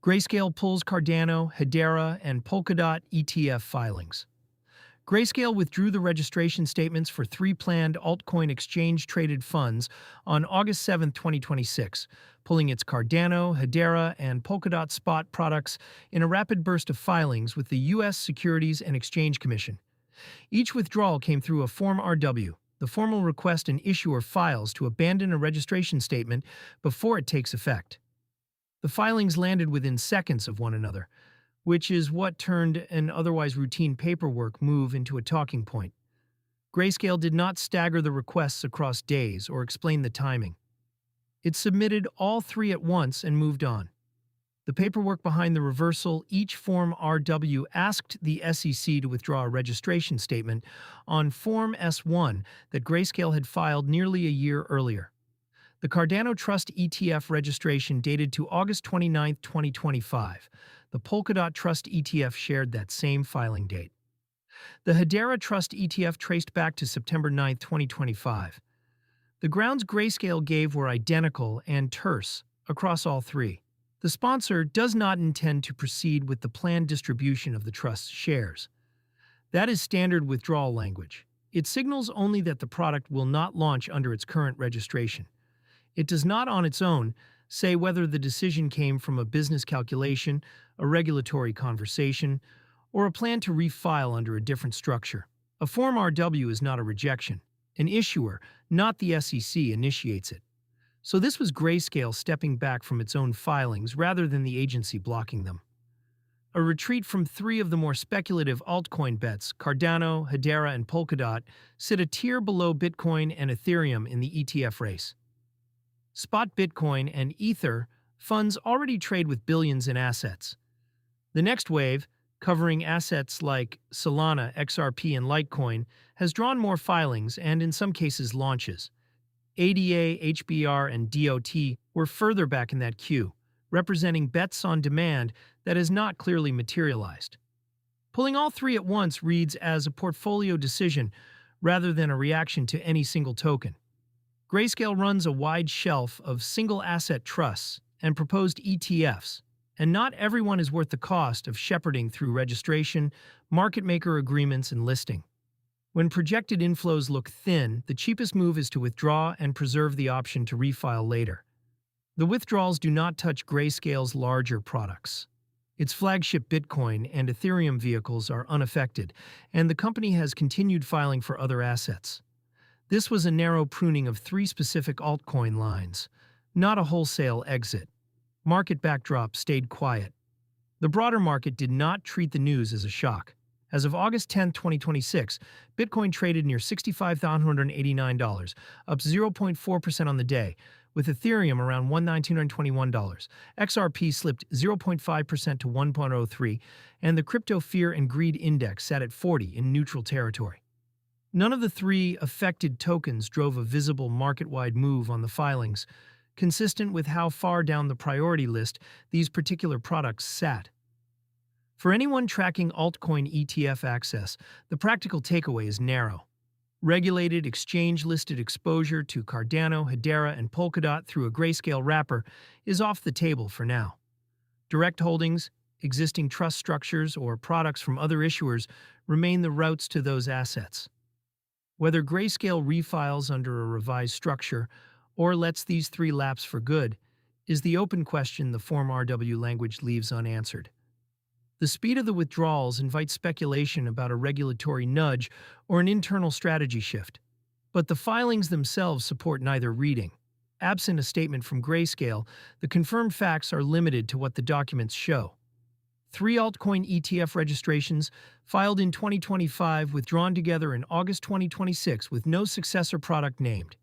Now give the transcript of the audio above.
Grayscale pulls Cardano, Hedera, and Polkadot ETF filings. Grayscale withdrew the registration statements for three planned altcoin exchange-traded funds on August 7, 2026, pulling its Cardano, Hedera, and Polkadot spot products in a rapid burst of filings with the U.S. Securities and Exchange Commission. Each withdrawal came through a Form RW, the formal request an issuer files to abandon a registration statement before it takes effect. The filings landed within seconds of one another, which is what turned an otherwise routine paperwork move into a talking point. Grayscale did not stagger the requests across days or explain the timing. It submitted all three at once and moved on. The paperwork behind the reversal, each Form RW asked the SEC to withdraw a registration statement on Form S1 that Grayscale had filed nearly a year earlier. The Cardano Trust ETF registration dated to August 29, 2025. The Polkadot Trust ETF shared that same filing date. The Hedera Trust ETF traced back to September 9, 2025. The grounds Grayscale gave were identical and terse across all three. The sponsor does not intend to proceed with the planned distribution of the trust's shares. That is standard withdrawal language. It signals only that the product will not launch under its current registration. It does not on its own say whether the decision came from a business calculation, a regulatory conversation, or a plan to refile under a different structure. A Form RW is not a rejection. An issuer, not the SEC, initiates it. So this was Grayscale stepping back from its own filings rather than the agency blocking them. A retreat from three of the more speculative altcoin bets, Cardano, Hedera, and Polkadot, sit a tier below Bitcoin and Ethereum in the ETF race. Spot Bitcoin and Ether funds already trade with billions in assets. The next wave, covering assets like Solana, XRP, and Litecoin, has drawn more filings and, in some cases, launches. ADA, HBR, and DOT were further back in that queue, representing bets on demand that has not clearly materialized. Pulling all three at once reads as a portfolio decision rather than a reaction to any single token. Grayscale runs a wide shelf of single-asset trusts and proposed ETFs, and not everyone is worth the cost of shepherding through registration, market maker agreements, and listing. When projected inflows look thin, the cheapest move is to withdraw and preserve the option to refile later. The withdrawals do not touch Grayscale's larger products. Its flagship Bitcoin and Ethereum vehicles are unaffected, and the company has continued filing for other assets. This was a narrow pruning of three specific altcoin lines, not a wholesale exit. Market backdrop stayed quiet. The broader market did not treat the news as a shock. As of August 10, 2026, Bitcoin traded near $65,989, up 0.4% on the day, with Ethereum around $1,921. XRP slipped 0.5% to 1.03, and the Crypto Fear and Greed Index sat at 40 in neutral territory. None of the three affected tokens drove a visible market-wide move on the filings, consistent with how far down the priority list these particular products sat. For anyone tracking altcoin ETF access, the practical takeaway is narrow. Regulated, exchange-listed exposure to Cardano, Hedera, and Polkadot through a Grayscale wrapper is off the table for now. Direct holdings, existing trust structures, or products from other issuers remain the routes to those assets. Whether Grayscale refiles under a revised structure or lets these three lapse for good is the open question the Form RW language leaves unanswered. The speed of the withdrawals invites speculation about a regulatory nudge or an internal strategy shift, but the filings themselves support neither reading. Absent a statement from Grayscale, the confirmed facts are limited to what the documents show. Three altcoin ETF registrations, filed in 2025, withdrawn together in August 2026 with no successor product named.